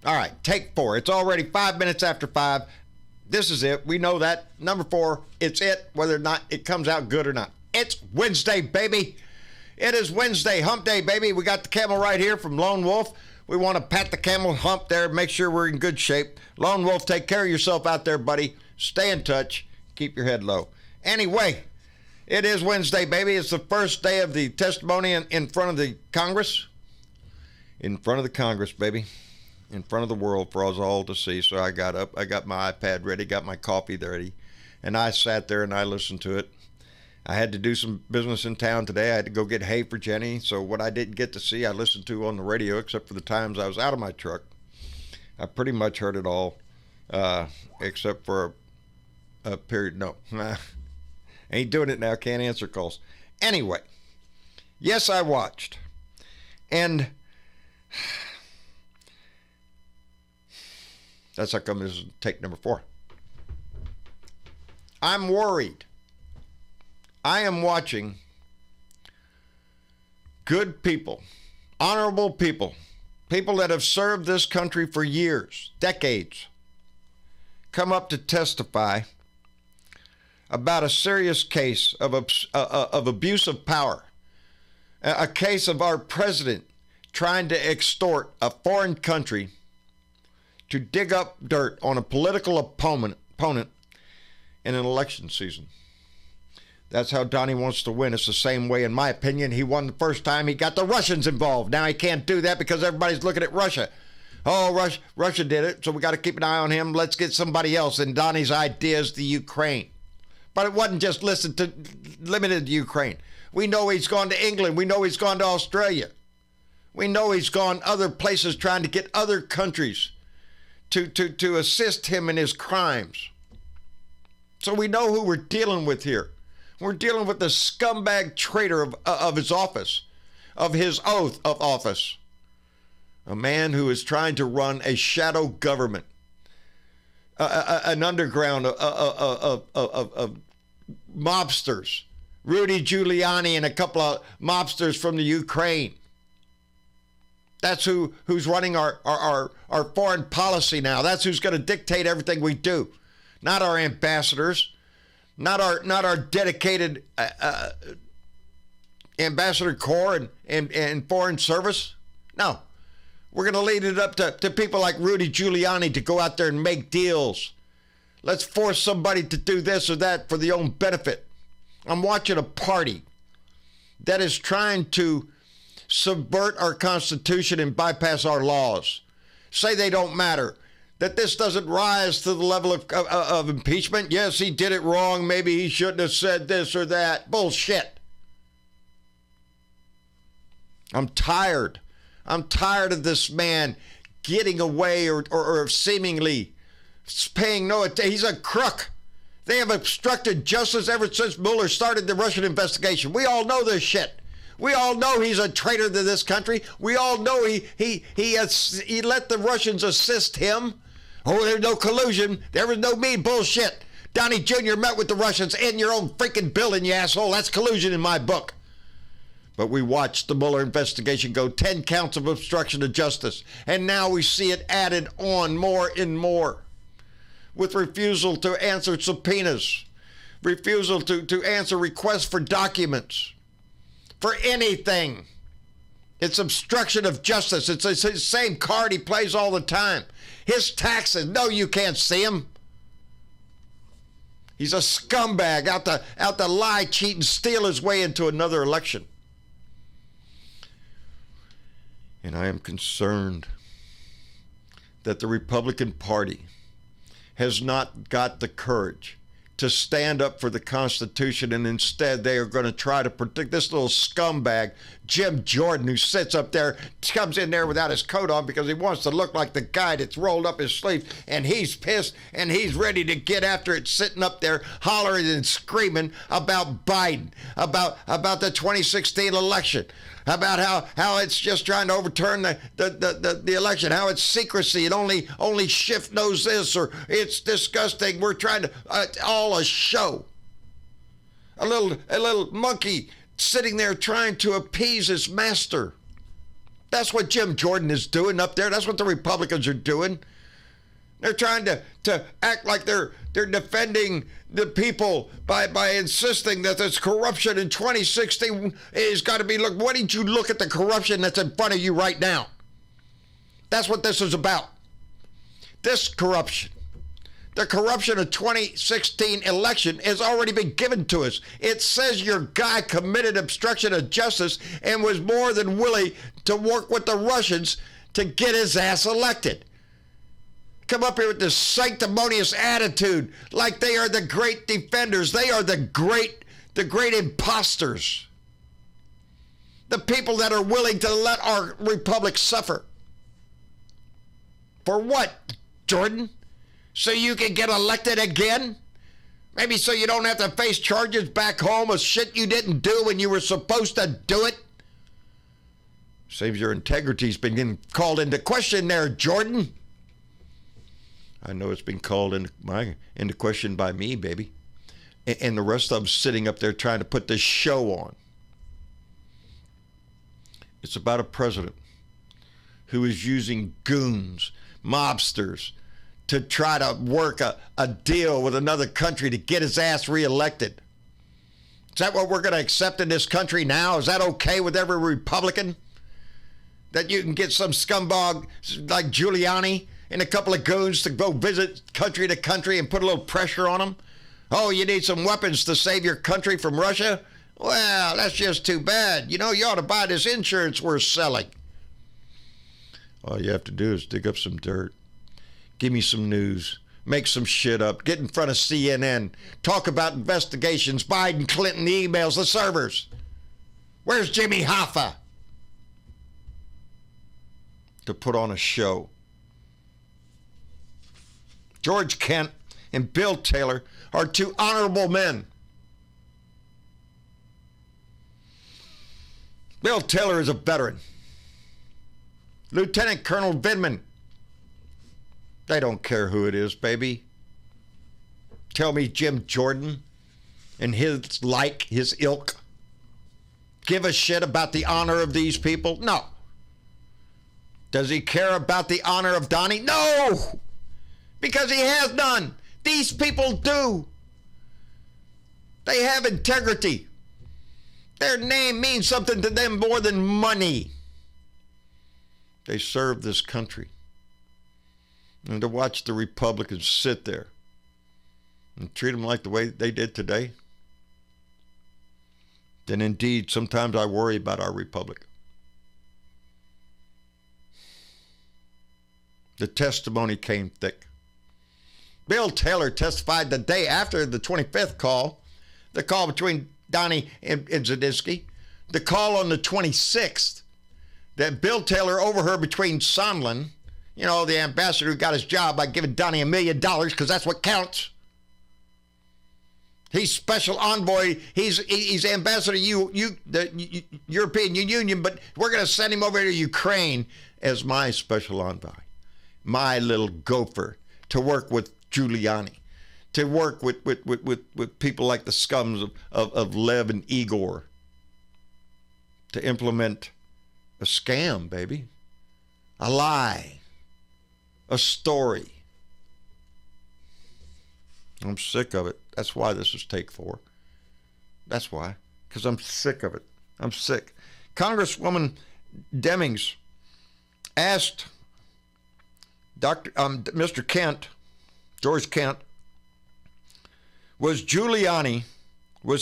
All right, take 4. It's already 5 minutes after 5. This is it. We know that. Number 4, it's it, whether or not it comes out good or not. It's Wednesday, baby. It is Wednesday, hump day, baby. We got the camel right here from Lone Wolf. We want to pat the camel hump there, make sure we're in good shape. Lone Wolf, take care of yourself out there, buddy. Stay in touch. Keep your head low. Anyway, it is Wednesday, baby. It's the first day of the testimony in front of the Congress. In front of the Congress, baby. In front of the world for us all to see. So I got up, I got my iPad ready, got my coffee ready, and I sat there and I listened to it. I had to do some business in town today. I had to go get hay for Jenny. So what I didn't get to see, I listened to on the radio, except for the times I was out of my truck. I pretty much heard it all, except for a period. No, ain't doing it now. Can't answer calls. Anyway, yes, I watched. And that's how come this is take number 4. I'm worried. I am watching good people, honorable people, people that have served this country for years, decades, come up to testify about a serious case of abuse of power, a case of our president trying to extort a foreign country to dig up dirt on a political opponent in an election season. That's how Donnie wants to win. It's the same way, in my opinion, he won the first time. He got the Russians involved. Now he can't do that because everybody's looking at Russia. Oh, Russia did it, so we got to keep an eye on him. Let's get somebody else. And Donnie's idea is the Ukraine. But it wasn't just limited to Ukraine. We know he's gone to England. We know he's gone to Australia. We know he's gone other places trying to get other countries to assist him in his crimes. So we know who we're dealing with here. We're dealing with the scumbag traitor of his office, of his oath of office. A man who is trying to run a shadow government, an underground of mobsters. Rudy Giuliani and a couple of mobsters from the Ukraine. That's who's running our foreign policy now. That's who's going to dictate everything we do. Not our ambassadors. Not our dedicated ambassador corps and foreign service. No, we're going to lead it up to people like Rudy Giuliani to go out there and make deals. Let's force somebody to do this or that for their own benefit. I'm watching a party that is trying to subvert our Constitution and bypass our laws. Say they don't matter. That this doesn't rise to the level of impeachment. Yes, he did it wrong. Maybe he shouldn't have said this or that. Bullshit. I'm tired. I'm tired of this man getting away or seemingly paying no attention. He's a crook. They have obstructed justice ever since Mueller started the Russian investigation. We all know this shit. We all know he's a traitor to this country. We all know he let the Russians assist him. Oh, there's no collusion. There was no me bullshit. Donnie Jr. met with the Russians in your own freaking building, you asshole. That's collusion in my book. But we watched the Mueller investigation go 10 counts of obstruction of justice. And now we see it added on more and more. With refusal to answer subpoenas. Refusal to answer requests for documents. For anything. It's obstruction of justice. It's the same card he plays all the time. His taxes. No, you can't see him. He's a scumbag out to lie, cheat, and steal his way into another election. And I am concerned that the Republican Party has not got the courage to stand up for the Constitution, and instead they are going to try to protect this little scumbag, Jim Jordan, who sits up there, comes in there without his coat on because he wants to look like the guy that's rolled up his sleeve, and he's pissed, and he's ready to get after it, sitting up there hollering and screaming about Biden, about the 2016 election, about how it's just trying to overturn the election, how it's secrecy, and only Schiff knows this, or it's disgusting, we're trying to, all a show. A little monkey sitting there trying to appease his master. That's what Jim Jordan is doing up there. That's what the Republicans are doing. They're trying to act like they're defending the people by insisting that there's corruption in 2016 is got to be, look, why didn't you look at the corruption that's in front of you right now? That's what this is about. This corruption. The corruption of 2016 election has already been given to us. It says your guy committed obstruction of justice and was more than willing to work with the Russians to get his ass elected. Come up here with this sanctimonious attitude like they are the great defenders. They are the great imposters. The people that are willing to let our republic suffer. For what, Jordan? So you can get elected again? Maybe so you don't have to face charges back home of shit you didn't do when you were supposed to do it? Seems your integrity's been getting called into question there, Jordan. I know it's been called into question by me, baby. And the rest of them sitting up there trying to put this show on. It's about a president who is using goons, mobsters, to try to work a deal with another country to get his ass reelected. Is that what we're going to accept in this country now? Is that okay with every Republican? That you can get some scumbag like Giuliani and a couple of goons to go visit country to country and put a little pressure on them? Oh, you need some weapons to save your country from Russia? Well, that's just too bad. You know, you ought to buy this insurance we're selling. All you have to do is dig up some dirt. Give me some news. Make some shit up. Get in front of CNN. Talk about investigations. Biden, Clinton, the emails, the servers. Where's Jimmy Hoffa? To put on a show. George Kent and Bill Taylor are two honorable men. Bill Taylor is a veteran. Lieutenant Colonel Vindman. They don't care who it is, baby. Tell me Jim Jordan and his ilk give a shit about the honor of these people? No. Does he care about the honor of Donnie? No! Because he has none. These people do. They have integrity. Their name means something to them more than money. They serve this country. And to watch the Republicans sit there and treat them like the way they did today, then indeed, sometimes I worry about our republic. The testimony came thick. Bill Taylor testified the day after the 25th call, the call between Donnie and Zadinsky, the call on the 26th, that Bill Taylor overheard between Sondland, you know, the ambassador who got his job by giving Donnie $1 million because that's what counts. He's special envoy. He's ambassador to the European Union, but we're going to send him over to Ukraine as my special envoy, my little gopher, to work with Giuliani, to work with people like the scums of Lev and Igor, to implement a scam, baby, a lie, a story. I'm sick of it. That's why this is Take 4. That's why. Because I'm sick of it. I'm sick. Congresswoman Demings asked Mr. Kent, George Kent, was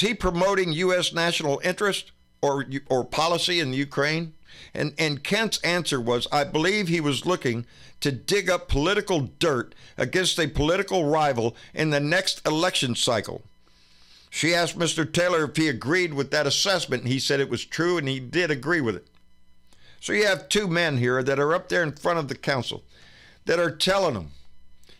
he promoting U.S. national interest or policy in Ukraine? And Kent's answer was, I believe he was looking to dig up political dirt against a political rival in the next election cycle. She asked Mr. Taylor if he agreed with that assessment, and he said it was true, and he did agree with it. So you have two men here that are up there in front of the council that are telling them,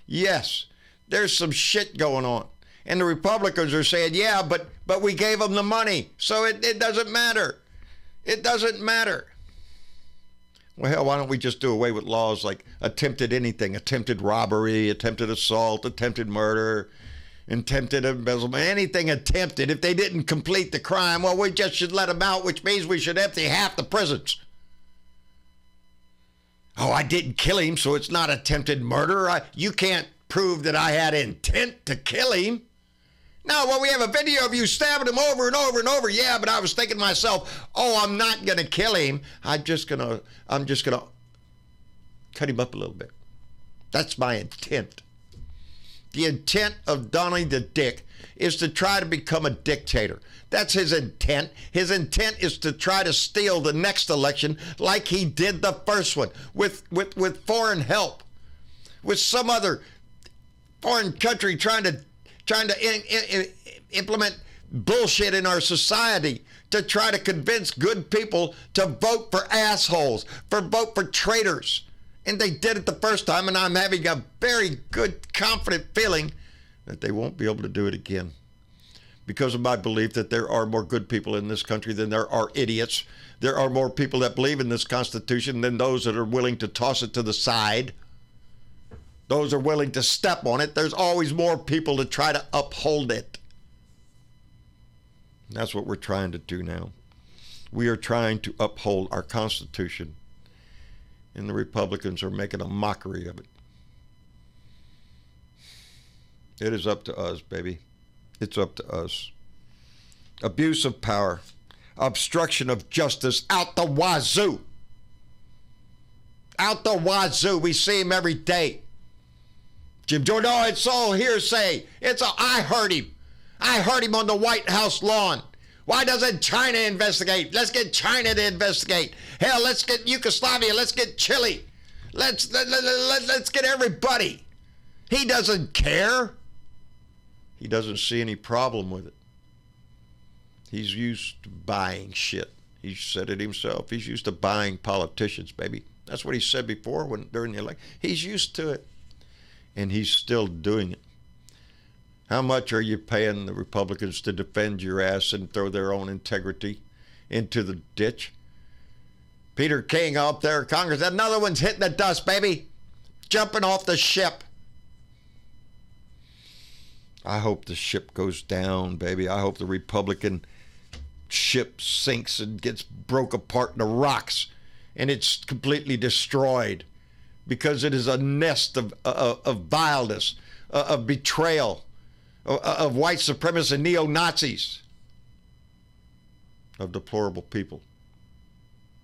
yes, there's some shit going on. And the Republicans are saying, yeah, but we gave them the money, so it doesn't matter. It doesn't matter. Well, hell, why don't we just do away with laws like attempted anything, attempted robbery, attempted assault, attempted murder, attempted embezzlement, anything attempted. If they didn't complete the crime, well, we just should let them out, which means we should empty half the prisons. Oh, I didn't kill him, so it's not attempted murder. You can't prove that I had intent to kill him. No, well, we have a video of you stabbing him over and over and over. Yeah, but I was thinking to myself, oh, I'm not going to kill him. I'm just going to cut him up a little bit. That's my intent. The intent of Donnie the Dick is to try to become a dictator. That's his intent. His intent is to try to steal the next election like he did the first one with foreign help, with some other foreign country trying to implement bullshit in our society to try to convince good people to vote for assholes, vote for traitors. And they did it the first time, and I'm having a very good, confident feeling that they won't be able to do it again. Because of my belief that there are more good people in this country than there are idiots. There are more people that believe in this Constitution than those that are willing to toss it to the side. Those are willing to step on it. There's always more people to try to uphold it. And that's what we're trying to do now. We are trying to uphold our Constitution, and the Republicans are making a mockery of it. It is up to us, baby. It's up to us. Abuse of power. Obstruction of justice out the wazoo. Out the wazoo. We see him every day. Jim Jordan, oh, it's all hearsay. I heard him. I heard him on the White House lawn. Why doesn't China investigate? Let's get China to investigate. Hell, let's get Yugoslavia. Let's get Chile. Let's get everybody. He doesn't care. He doesn't see any problem with it. He's used to buying shit. He said it himself. He's used to buying politicians, baby. That's what he said before during the election. He's used to it. And he's still doing it. How much are you paying the Republicans to defend your ass and throw their own integrity into the ditch? Peter King up there, Congress, another one's hitting the dust, baby. Jumping off the ship. I hope the ship goes down, baby. I hope the Republican ship sinks and gets broke apart into rocks and it's completely destroyed because it is a nest of vileness, of betrayal, of white supremacists and neo-Nazis, of deplorable people.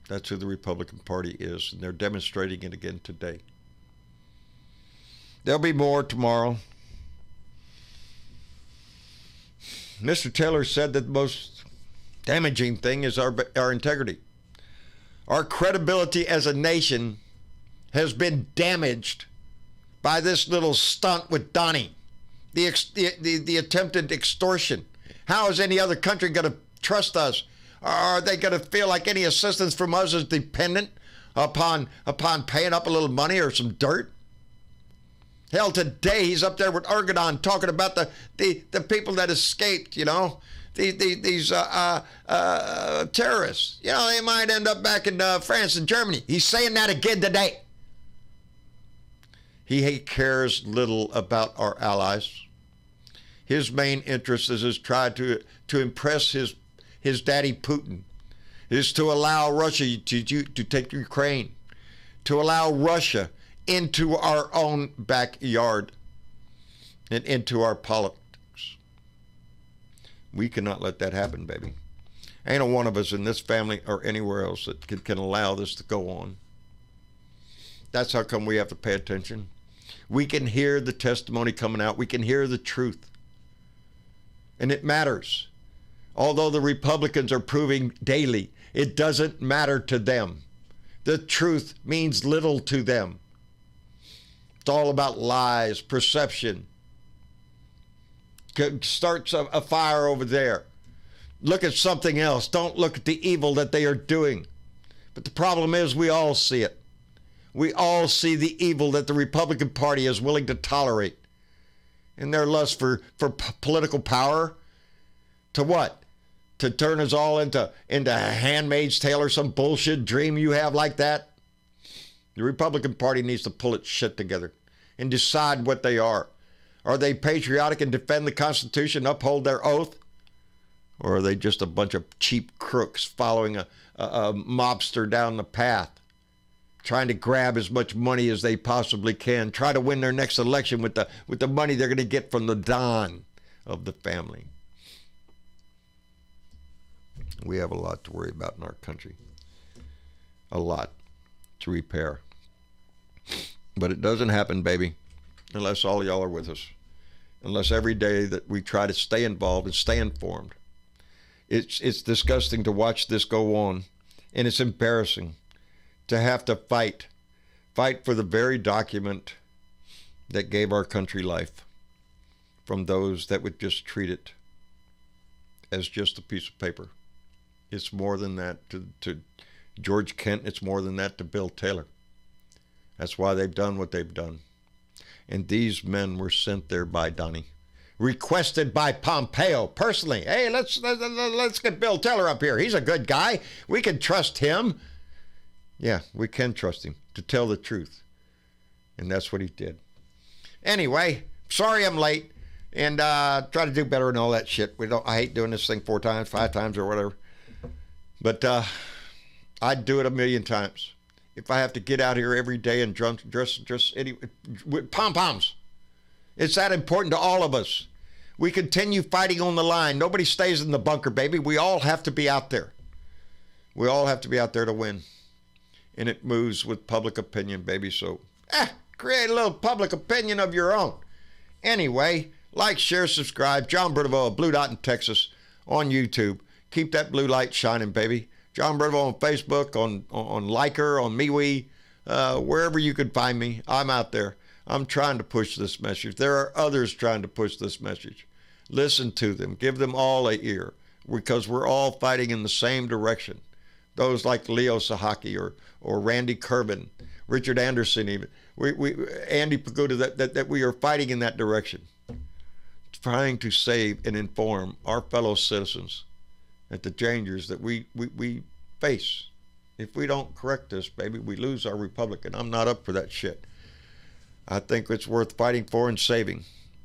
That's who the Republican Party is, and they're demonstrating it again today. There'll be more tomorrow. Mr. Taylor said that the most damaging thing is our integrity. Our credibility as a nation has been damaged by this little stunt with Donnie, the attempted extortion. How is any other country going to trust us? Are they going to feel like any assistance from us is dependent upon paying up a little money or some dirt? Hell, today he's up there with Erdogan talking about the people that escaped, these terrorists. They might end up back in France and Germany. He's saying that again today. He cares little about our allies. His main interest is to try to impress his daddy Putin, is to allow Russia to take Ukraine, to allow Russia into our own backyard and into our politics. We cannot let that happen, baby. Ain't a one of us in this family or anywhere else that can allow this to go on. That's how come we have to pay attention. We can hear the testimony coming out. We can hear the truth. And it matters. Although the Republicans are proving daily, it doesn't matter to them. The truth means little to them. It's all about lies, perception. Starts a fire over there. Look at something else. Don't look at the evil that they are doing. But the problem is we all see it. We all see the evil that the Republican Party is willing to tolerate. In their lust for political power. To what? To turn us all into Handmaid's Tale or some bullshit dream you have like that? The Republican Party needs to pull its shit together and decide what they are. Are they patriotic and defend the Constitution, uphold their oath? Or are they just a bunch of cheap crooks following a mobster down the path? trying to grab as much money as they possibly can, try to win their next election with the money they're going to get from the Don of the family. We have a lot to worry about in our country. A lot to repair. But it doesn't happen, baby, unless all y'all are with us. Unless every day that we try to stay involved and stay informed. It's disgusting to watch this go on, and it's embarrassing to have to fight for the very document that gave our country life from those that would just treat it as just a piece of paper. It's more than that to George Kent. It's more than that to Bill Taylor. That's why they've done what they've done. And these men were sent there by Donnie, requested by Pompeo personally. Hey, let's get Bill Taylor up here. He's a good guy. We can trust him. Yeah, we can trust him to tell the truth. And that's what he did. Anyway, sorry I'm late. And try to do better and all that shit. I hate doing this thing 4 times, 5 times, or whatever. But I'd do it a million times. If I have to get out here every day and dress with pom-poms. It's that important to all of us. We continue fighting on the line. Nobody stays in the bunker, baby. We all have to be out there. We all have to be out there to win. And it moves with public opinion, baby. So, create a little public opinion of your own. Anyway, like, share, subscribe. John Berteville of Blue Dot in Texas on YouTube. Keep that blue light shining, baby. John Berteville on Facebook, on Liker, on MeWe, wherever you could find me. I'm out there. I'm trying to push this message. There are others trying to push this message. Listen to them. Give them all an ear, because we're all fighting in the same direction. Those like Leo Sahaki or Randy Kervin, Richard Anderson even, Andy Pagoda, that we are fighting in that direction, trying to save and inform our fellow citizens at the dangers that we face. If we don't correct this, baby, we lose our republic, and I'm not up for that shit. I think it's worth fighting for and saving.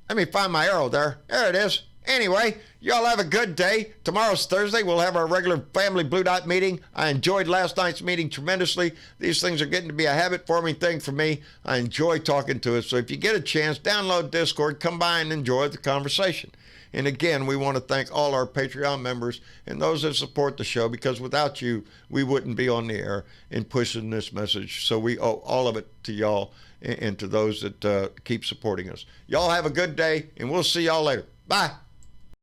Let me find my arrow there. There it is. Anyway, y'all have a good day. Tomorrow's Thursday. We'll have our regular family Blue Dot meeting. I enjoyed last night's meeting tremendously. These things are getting to be a habit-forming thing for me. I enjoy talking to us. So if you get a chance, download Discord, come by and enjoy the conversation. And again, we want to thank all our Patreon members and those that support the show, because without you, we wouldn't be on the air and pushing this message. So we owe all of it to y'all and to those that keep supporting us. Y'all have a good day, and we'll see y'all later. Bye.